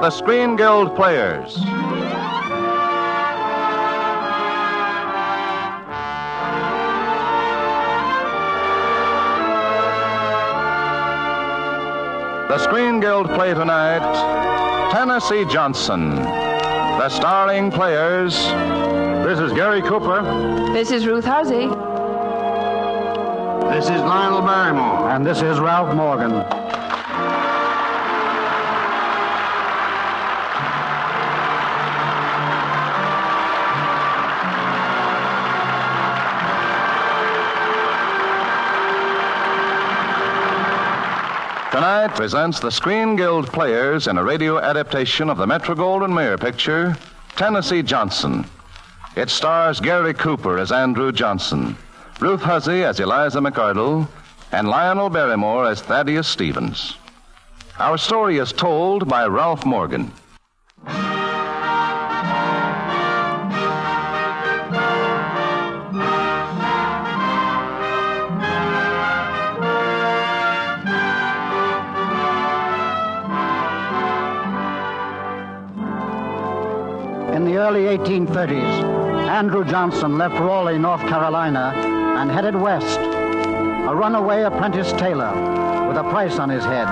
the Screen Guild Players. The Screen Guild play tonight, Tennessee Johnson. The starring players. This is Gary Cooper. This is Ruth Huzzy. This is Lionel Barrymore. And this is Ralph Morgan. Tonight presents the Screen Guild Players in a radio adaptation of the Metro-Goldwyn-Mayer picture, Tennessee Johnson. It stars Gary Cooper as Andrew Johnson, Ruth Huzzy as Eliza McArdle, and Lionel Barrymore as Thaddeus Stevens. Our story is told by Ralph Morgan. In the early 1830s, Andrew Johnson left Raleigh, North Carolina, and headed west, a runaway apprentice tailor with a price on his head.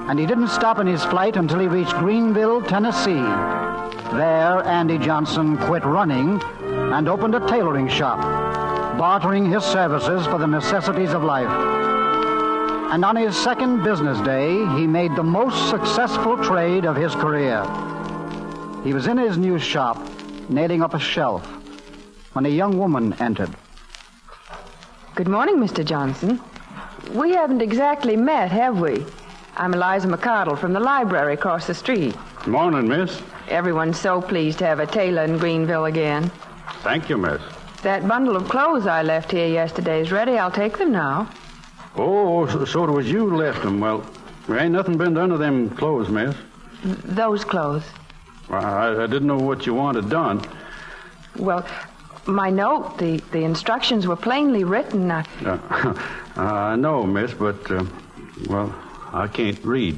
And he didn't stop in his flight until he reached Greenville, Tennessee. There, Andy Johnson quit running and opened a tailoring shop, bartering his services for the necessities of life. And on his second business day, he made the most successful trade of his career. He was in his new shop, nailing up a shelf, when a young woman entered. Good morning, Mr. Johnson. We haven't exactly met, have we? I'm Eliza McArdle from the library across the street. Morning, miss. Everyone's so pleased to have a tailor in Greenville again. Thank you, miss. That bundle of clothes I left here yesterday is ready. I'll take them now. Oh, so it was you left them. Well, there ain't nothing been done to them clothes, miss. Those clothes. I didn't know what you wanted done. Well, my note, the instructions were plainly written. I know, miss, but, well, I can't read.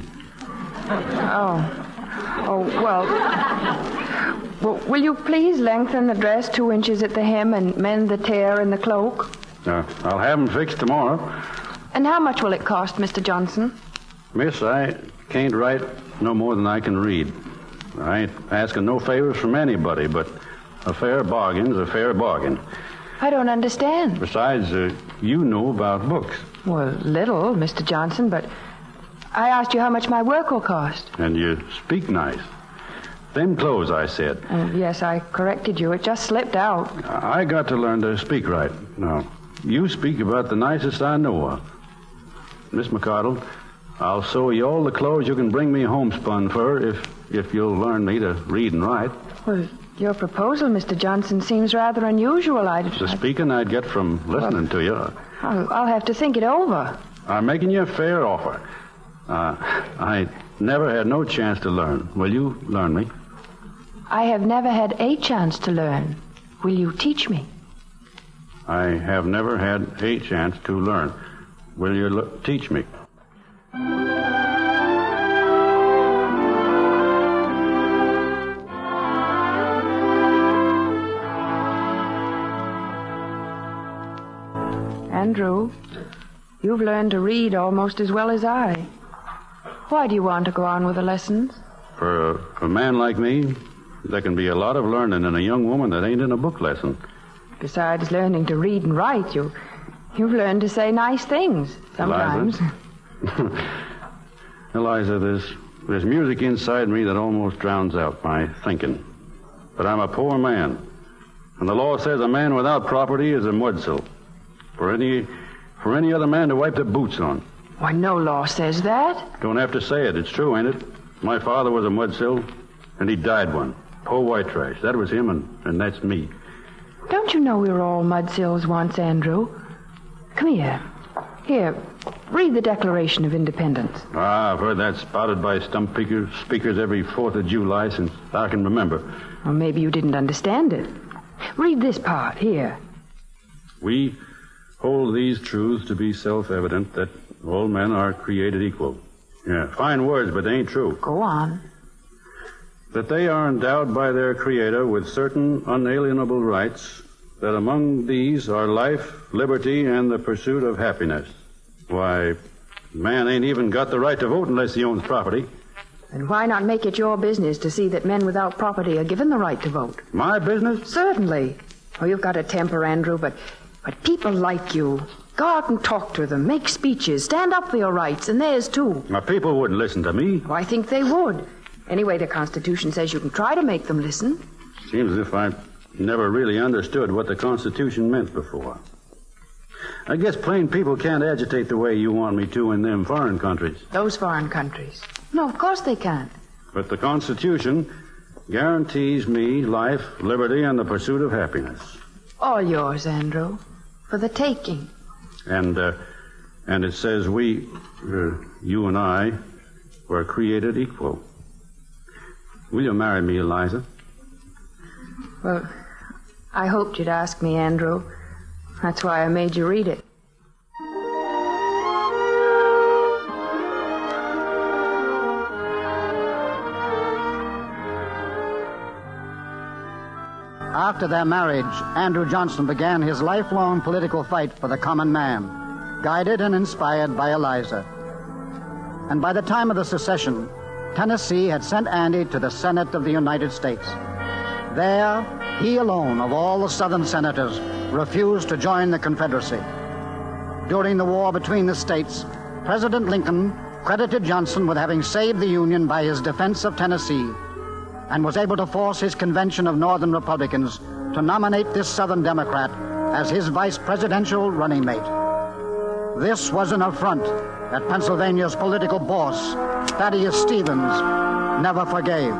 Well, will you please lengthen the dress 2 inches at the hem and mend the tear in the cloak? I'll have them fixed tomorrow. And how much will it cost, Mr. Johnson? Miss, I can't write no more than I can read. I ain't asking no favors from anybody, but a fair bargain's a fair bargain. I don't understand. Besides, you know about books. Well, little, Mr. Johnson, but I asked you how much my work will cost. And you speak nice. Them clothes, I said. Yes, I corrected you. It just slipped out. I got to learn to speak right. Now, you speak about the nicest I know of. Miss McArdle, I'll sew you all the clothes you can bring me homespun for if you'll learn me to read and write. Well, your proposal, Mr. Johnson, seems rather unusual. The speaking I'd get from listening to you. I'll have to think it over. I'm making you a fair offer. I never had no chance to learn. Will you learn me? I have never had a chance to learn. Will you teach me? I have never had a chance to learn. Will you teach me? Andrew, you've learned to read almost as well as I. Why do you want to go on with the lessons? For a man like me, there can be a lot of learning in a young woman that ain't in a book lesson. Besides learning to read and write, you've learned to say nice things sometimes. Eliza, there's music inside me that almost drowns out my thinking. But I'm a poor man, and the law says a man without property is a mudsill. For any other man to wipe their boots on. Why, no law says that. Don't have to say it. It's true, ain't it? My father was a mudsill, and he died one. Poor white trash. That was him, and that's me. Don't you know we were all mudsills once, Andrew? Come here. Here, read the Declaration of Independence. I've heard that spouted by stump speakers every 4th of July since I can remember. Well, maybe you didn't understand it. Read this part, here. We hold these truths to be self-evident, that all men are created equal. Yeah, fine words, but they ain't true. Go on. that they are endowed by their Creator with certain unalienable rights, that among these are life, liberty, and the pursuit of happiness. Why, man ain't even got the right to vote unless he owns property. And why not make it your business to see that men without property are given the right to vote? My business? Certainly. Oh, you've got a temper, Andrew, but people like you, go out and talk to them, make speeches, stand up for your rights, and theirs too. My people wouldn't listen to me. Oh, I think they would. Anyway, the Constitution says you can try to make them listen. Seems as if I never really understood what the Constitution meant before. I guess plain people can't agitate the way you want me to in them foreign countries. Those foreign countries? No, of course they can't. But the Constitution guarantees me life, liberty, and the pursuit of happiness. All yours, Andrew, for the taking. And it says we, you and I, were created equal. Will you marry me, Eliza? Well, I hoped you'd ask me, Andrew. That's why I made you read it. After their marriage, Andrew Johnson began his lifelong political fight for the common man, guided and inspired by Eliza. And by the time of the secession, Tennessee had sent Andy to the Senate of the United States. There, he alone of all the Southern senators refused to join the Confederacy. During the war between the states, President Lincoln credited Johnson with having saved the Union by his defense of Tennessee, and was able to force his convention of Northern Republicans to nominate this Southern Democrat as his vice presidential running mate. This was an affront that Pennsylvania's political boss, Thaddeus Stevens, never forgave.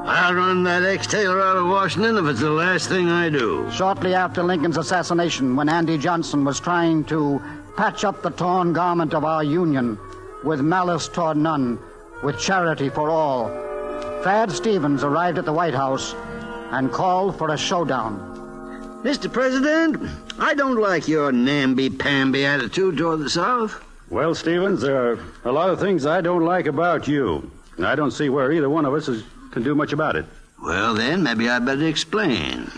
I'll run that ex-tailor out of Washington if it's the last thing I do. Shortly after Lincoln's assassination, when Andy Johnson was trying to patch up the torn garment of our Union with malice toward none, with charity for all, Thad Stevens arrived at the White House and called for a showdown. Mr. President, I don't like your namby-pamby attitude toward the South. Well, Stevens, there are a lot of things I don't like about you. And I don't see where either one of us can do much about it. Well, then, maybe I'd better explain.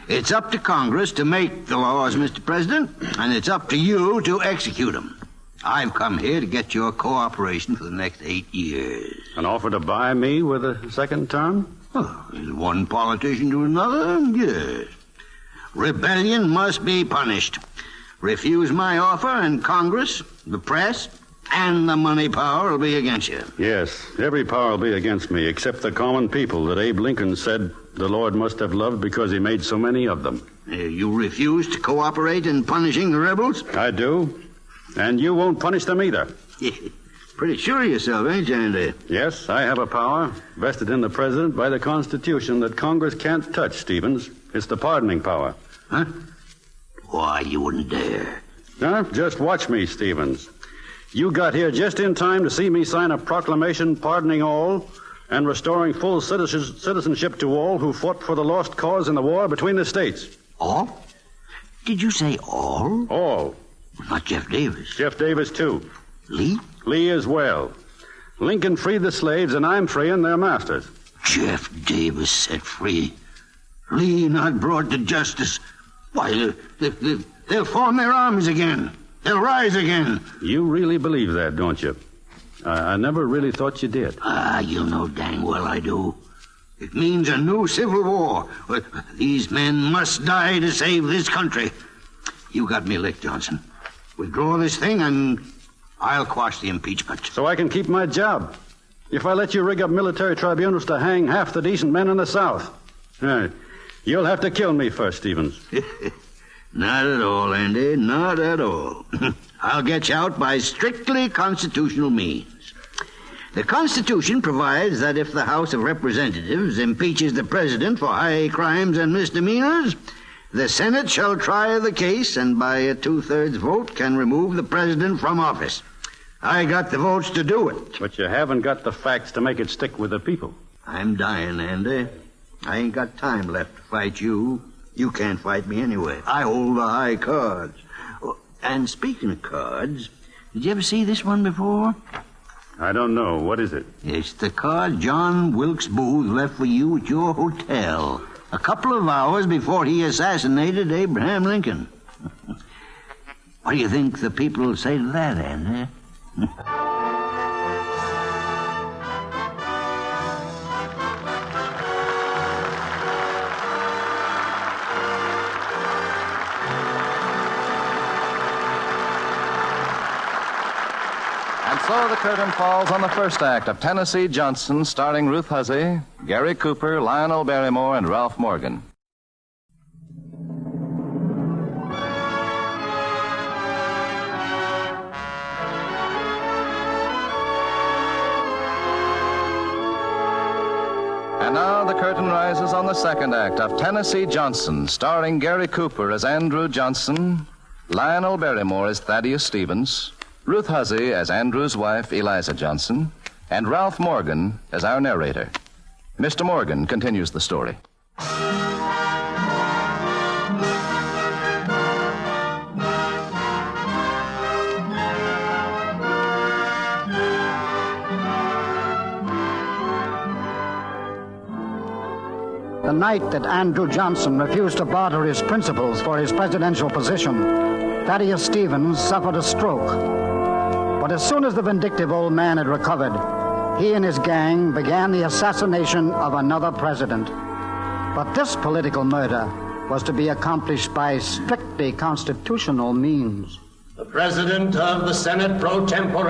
It's up to Congress to make the laws, Mr. President, and it's up to you to execute them. I've come here to get your cooperation for the next 8 years. An offer to buy me with a second term? Oh, is one politician to another? Yes. Rebellion must be punished. Refuse my offer, and Congress, the press, and the money power will be against you. Yes, every power will be against me, except the common people that Abe Lincoln said the Lord must have loved because he made so many of them. You refuse to cooperate in punishing the rebels? I do. And you won't punish them either. Pretty sure of yourself, ain't you, Andy? Yes, I have a power vested in the President by the Constitution that Congress can't touch, Stevens. It's the pardoning power. Huh? Why, you wouldn't dare. Just watch me, Stevens. You got here just in time to see me sign a proclamation pardoning all and restoring full citizenship to all who fought for the lost cause in the war between the states. All? Did you say all? All. Not Jeff Davis. Jeff Davis, too. Lee? Lee as well. Lincoln freed the slaves, and I'm freeing their masters. Jeff Davis set free. Lee not brought to justice. Why, they'll form their armies again. They'll rise again. You really believe that, don't you? I never really thought you did. You know dang well I do. It means a new civil war. These men must die to save this country. You got me licked, Johnson. Withdraw this thing, and I'll quash the impeachment. So I can keep my job. If I let you rig up military tribunals to hang half the decent men in the South. You'll have to kill me first, Stevens. Not at all, Andy. Not at all. I'll get you out by strictly constitutional means. The Constitution provides that if the House of Representatives impeaches the President for high crimes and misdemeanors, the Senate shall try the case and by a 2/3 vote can remove the President from office. I got the votes to do it. But you haven't got the facts to make it stick with the people. I'm dying, Andy. I ain't got time left to fight you. You can't fight me anyway. I hold the high cards. And speaking of cards, did you ever see this one before? I don't know. What is it? It's the card John Wilkes Booth left for you at your hotel a couple of hours before he assassinated Abraham Lincoln. What do you think the people will say to that, Andy? And so the curtain falls on the first act of Tennessee Johnson, starring Ruth Huzzy, Gary Cooper, Lionel Barrymore, and Ralph Morgan. And now the curtain rises on the second act of Tennessee Johnson, starring Gary Cooper as Andrew Johnson, Lionel Barrymore as Thaddeus Stevens, Ruth Huzzy as Andrew's wife, Eliza Johnson, and Ralph Morgan as our narrator. Mr. Morgan continues the story. The night that Andrew Johnson refused to barter his principles for his presidential position, Thaddeus Stevens suffered a stroke. But as soon as the vindictive old man had recovered, he and his gang began the assassination of another president. But this political murder was to be accomplished by strictly constitutional means. The President of the Senate pro tempore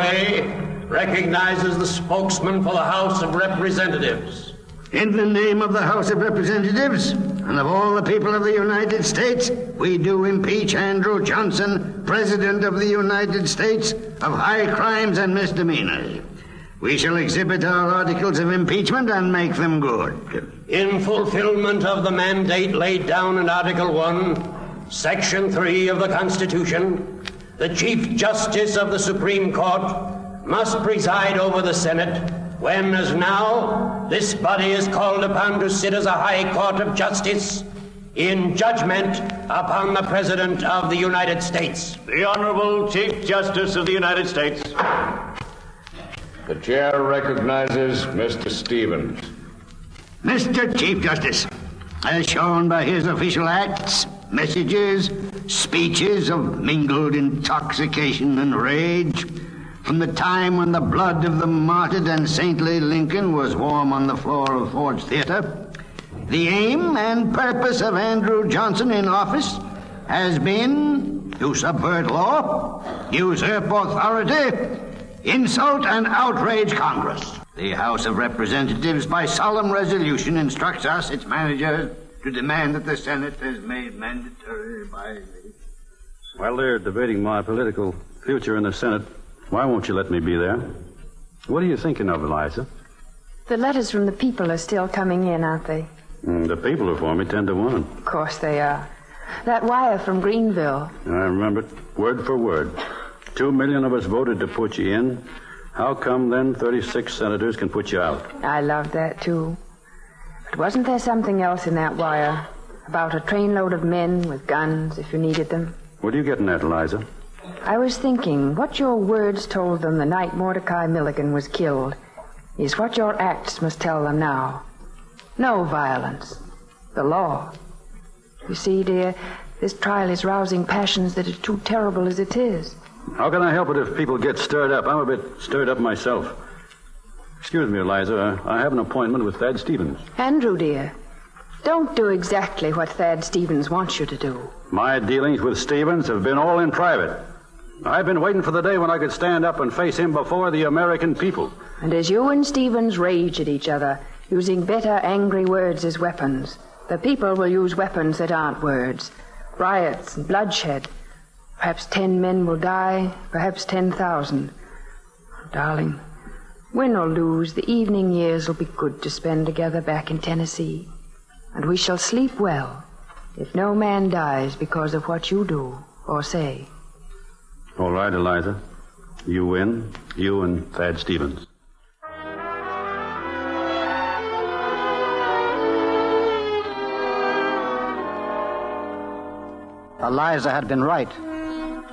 recognizes the spokesman for the House of Representatives. In the name of the House of Representatives and of all the people of the United States, we do impeach Andrew Johnson, President of the United States, of high crimes and misdemeanors. We shall exhibit our articles of impeachment and make them good. In fulfillment of the mandate laid down in Article 1, Section 3 of the Constitution, the Chief Justice of the Supreme Court must preside over the Senate when, as now, this body is called upon to sit as a high court of justice in judgment upon the President of the United States. The Honorable Chief Justice of the United States. The chair recognizes Mr. Stevens. Mr. Chief Justice, as shown by his official acts, messages, speeches of mingled intoxication and rage, from the time when the blood of the martyred and saintly Lincoln was warm on the floor of Ford's Theater, the aim and purpose of Andrew Johnson in office has been to subvert law, usurp authority, insult and outrage Congress. The House of Representatives, by solemn resolution, instructs us, its managers, to demand that the Senate is made mandatory by the... While they're debating my political future in the Senate, why won't you let me be there? What are you thinking of, Eliza? The letters from the people are still coming in, aren't they? The people are for me 10 to 1. Of course they are. That wire from Greenville. I remember it word for word. 2 million of us voted to put you in. How come then 36 senators can put you out? I loved that, too. But wasn't there something else in that wire? About a trainload of men with guns if you needed them? What are you getting at, Eliza? I was thinking what your words told them the night Mordecai Milligan was killed is what your acts must tell them now. No violence. The law. You see, dear, this trial is rousing passions that are too terrible as it is. How can I help it if people get stirred up? I'm a bit stirred up myself. Excuse me, Eliza. I have an appointment with Thad Stevens. Andrew, dear, don't do exactly what Thad Stevens wants you to do. My dealings with Stevens have been all in private. I've been waiting for the day when I could stand up and face him before the American people. And as you and Stevens rage at each other, using bitter, angry words as weapons, the people will use weapons that aren't words. Riots and bloodshed. Perhaps 10 men will die, perhaps 10,000. Darling, win or lose, the evening years will be good to spend together back in Tennessee. And we shall sleep well if no man dies because of what you do or say. All right, Eliza. You win. You and Thad Stevens. Eliza had been right.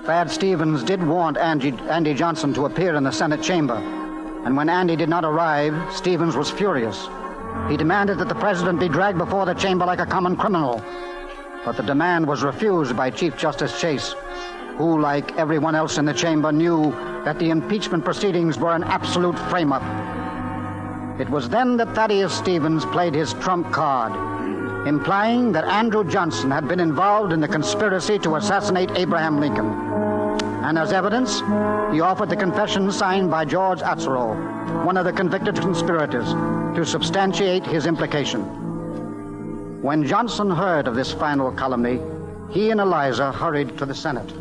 Thad Stevens did want Andy Johnson to appear in the Senate chamber. And when Andy did not arrive, Stevens was furious. He demanded that the president be dragged before the chamber like a common criminal. But the demand was refused by Chief Justice Chase, who, like everyone else in the chamber, knew that the impeachment proceedings were an absolute frame-up. It was then that Thaddeus Stevens played his trump card, implying that Andrew Johnson had been involved in the conspiracy to assassinate Abraham Lincoln. And as evidence, he offered the confession signed by George Atzerow, one of the convicted conspirators, to substantiate his implication. When Johnson heard of this final calumny, he and Eliza hurried to the Senate.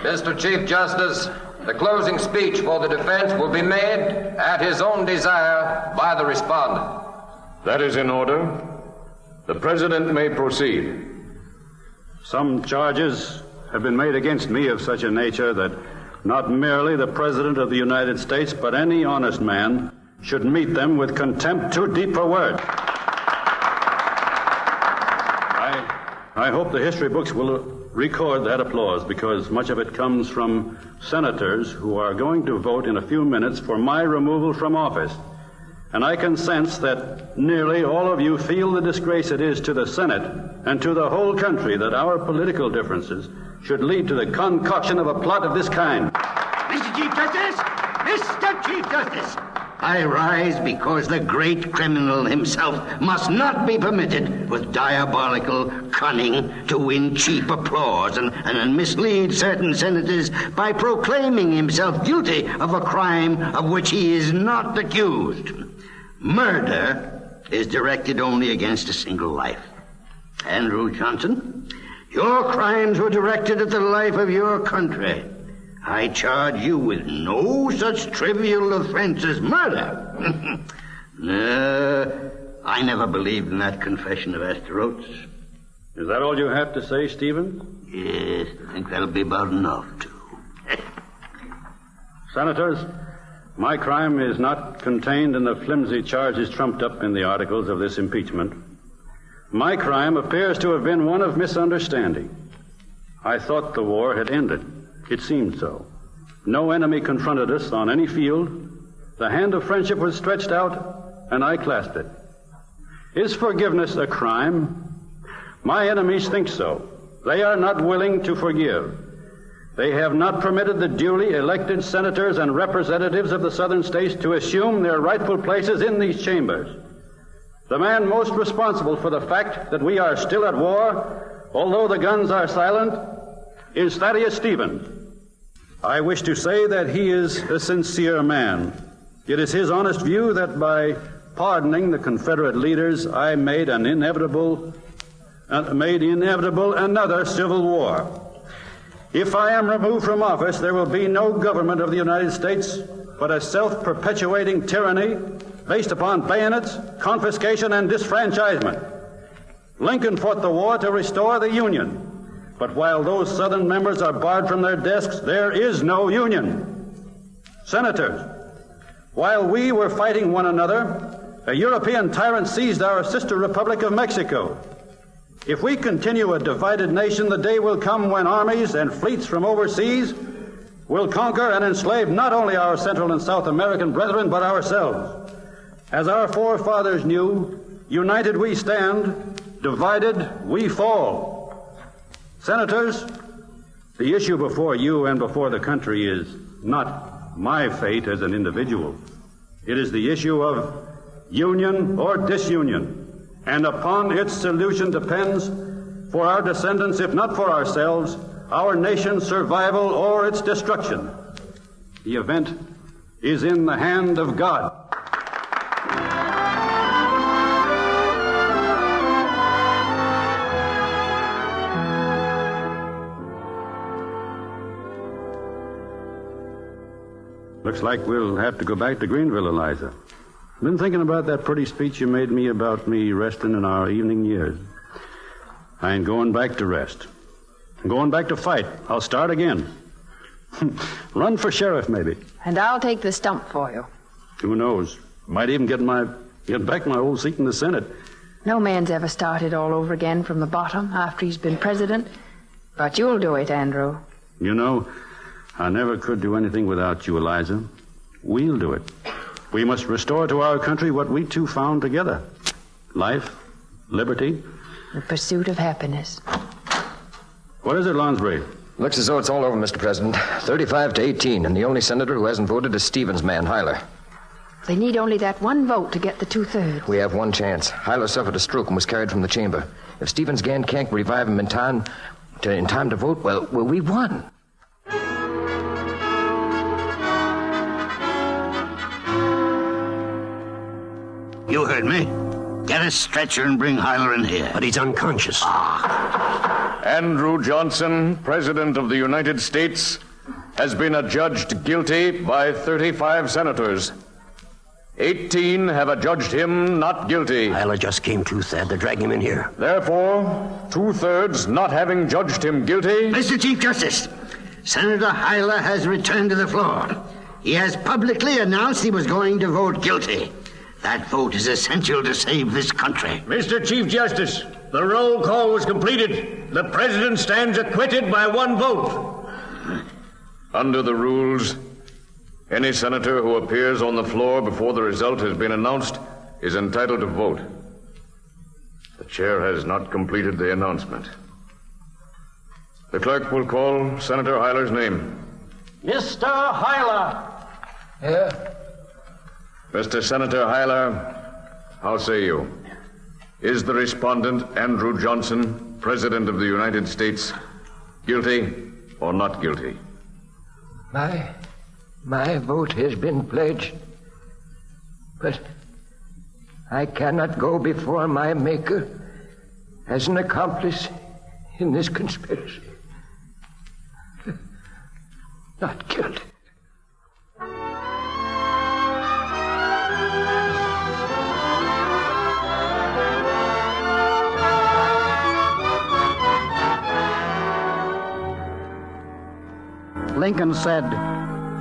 Mr. Chief Justice, the closing speech for the defense will be made at his own desire by the respondent. That is in order. The President may proceed. Some charges have been made against me of such a nature that not merely the President of the United States, but any honest man should meet them with contempt too deep for words. I hope the history books will record that applause, because much of it comes from senators who are going to vote in a few minutes for my removal from office. And I can sense that nearly all of you feel the disgrace it is to the Senate and to the whole country that our political differences should lead to the concoction of a plot of this kind. Mr. Chief Justice! Mr. Chief Justice! I rise because the great criminal himself must not be permitted with diabolical cunning to win cheap applause and mislead certain senators by proclaiming himself guilty of a crime of which he is not accused. Murder is directed only against a single life. Andrew Johnson, your crimes were directed at the life of your country. I charge you with no such trivial offense as murder. No, I never believed in that confession of Asterotes. Is that all you have to say, Stevens? Yes, I think that'll be about enough, too. Senators, my crime is not contained in the flimsy charges trumped up in the articles of this impeachment. My crime appears to have been one of misunderstanding. I thought the war had ended. It seemed so. No enemy confronted us on any field. The hand of friendship was stretched out, and I clasped it. Is forgiveness a crime? My enemies think so. They are not willing to forgive. They have not permitted the duly elected senators and representatives of the southern states to assume their rightful places in these chambers. The man most responsible for the fact that we are still at war, although the guns are silent, is Thaddeus Stevens. I wish to say that he is a sincere man. It is his honest view that by pardoning the Confederate leaders, I made inevitable another civil war. If I am removed from office, there will be no government of the United States but a self-perpetuating tyranny based upon bayonets, confiscation, and disfranchisement. Lincoln fought the war to restore the Union. But while those Southern members are barred from their desks, there is no Union. Senators, while we were fighting one another, a European tyrant seized our sister republic of Mexico. If we continue a divided nation, the day will come when armies and fleets from overseas will conquer and enslave not only our Central and South American brethren, but ourselves. As our forefathers knew, united we stand, divided we fall. Senators, the issue before you and before the country is not my fate as an individual. It is the issue of union or disunion, and upon its solution depends, for our descendants, if not for ourselves, our nation's survival or its destruction. The event is in the hand of God. Looks like we'll have to go back to Greenville, Eliza. Been thinking about that pretty speech you made me about me resting in our evening years. I ain't going back to rest. I'm going back to fight. I'll start again. Run for sheriff, maybe. And I'll take the stump for you. Who knows? Might even get back my old seat in the Senate. No man's ever started all over again from the bottom after he's been president. But you'll do it, Andrew. You know, I never could do anything without you, Eliza. we'll do it. We must restore to our country what we two found together. Life, liberty. The pursuit of happiness. What is it, Lonsbury? Looks as though it's all over, Mr. President. 35-18, and the only senator who hasn't voted is Stevens' man, Hyler. They need only that one vote to get the 2/3. We have one chance. Hyler suffered a stroke and was carried from the chamber. If Stevens' gang can't revive him in time to vote, well, we won. You heard me. Get a stretcher and bring Hyler in here. But he's unconscious. Andrew Johnson, President of the United States, has been adjudged guilty by 35 senators. 18 have adjudged him not guilty. Hyler just came to, Thad. They're dragging him in here. Therefore, 2/3 not having judged him guilty. Mr. Chief Justice, Senator Hyler has returned to the floor. He has publicly announced he was going to vote guilty. That vote is essential to save this country. Mr. Chief Justice, the roll call was completed. The president stands acquitted by one vote. Under the rules, any senator who appears on the floor before the result has been announced is entitled to vote. The chair has not completed the announcement. The clerk will call Senator Hyler's name. Mr. Hyler. Yeah? Mr. Senator Hyler, how say you? Is the respondent, Andrew Johnson, President of the United States, guilty or not guilty? My vote has been pledged, but I cannot go before my Maker as an accomplice in this conspiracy. Not guilty. Lincoln said,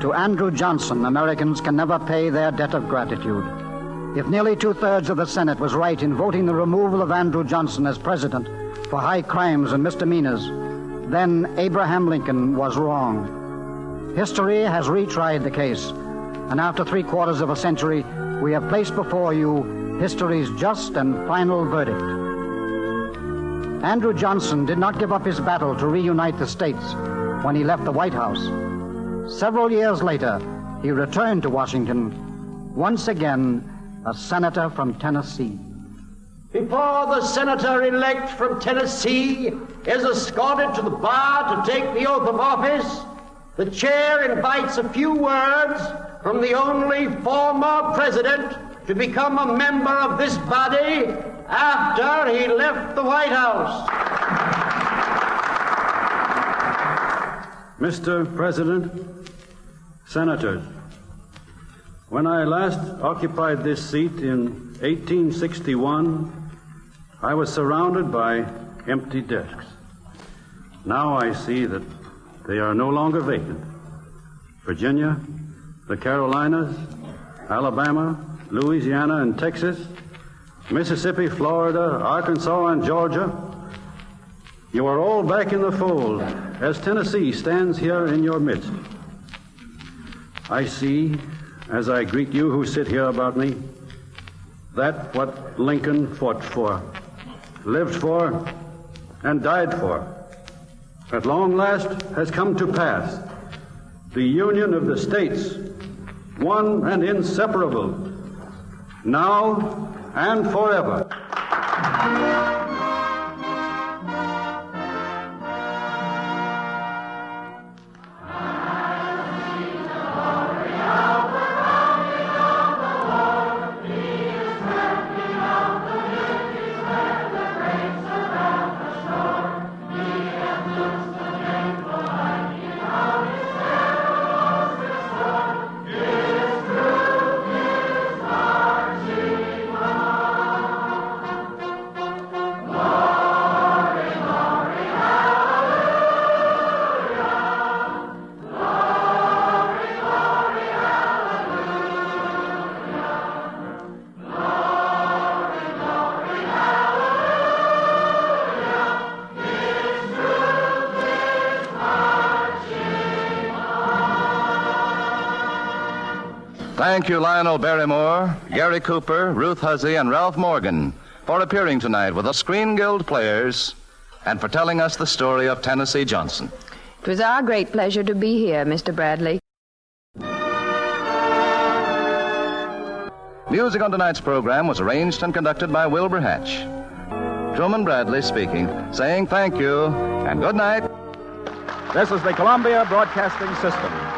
"To Andrew Johnson, Americans can never pay their debt of gratitude." If nearly 2/3 of the Senate was right in voting the removal of Andrew Johnson as president for high crimes and misdemeanors, then Abraham Lincoln was wrong. History has retried the case, and after 3/4 of a century, we have placed before you history's just and final verdict. Andrew Johnson did not give up his battle to reunite the states when he left the White House. Several years later, he returned to Washington, once again a senator from Tennessee. Before the senator-elect from Tennessee is escorted to the bar to take the oath of office, the chair invites a few words from the only former president to become a member of this body after he left the White House. Mr. President, Senators, when I last occupied this seat in 1861, I was surrounded by empty desks. Now I see that they are no longer vacant. Virginia, the Carolinas, Alabama, Louisiana, and Texas, Mississippi, Florida, Arkansas, and Georgia, you are all back in the fold as Tennessee stands here in your midst. I see, as I greet you who sit here about me, that what Lincoln fought for, lived for, and died for, at long last has come to pass. The union of the states, one and inseparable, now and forever. Thank you, Lionel Barrymore, Gary Cooper, Ruth Huzzy, and Ralph Morgan for appearing tonight with the Screen Guild Players and for telling us the story of Tennessee Johnson. It was our great pleasure to be here, Mr. Bradley. Music on tonight's program was arranged and conducted by Wilbur Hatch. Truman Bradley speaking, saying thank you and good night. This is the Columbia Broadcasting System.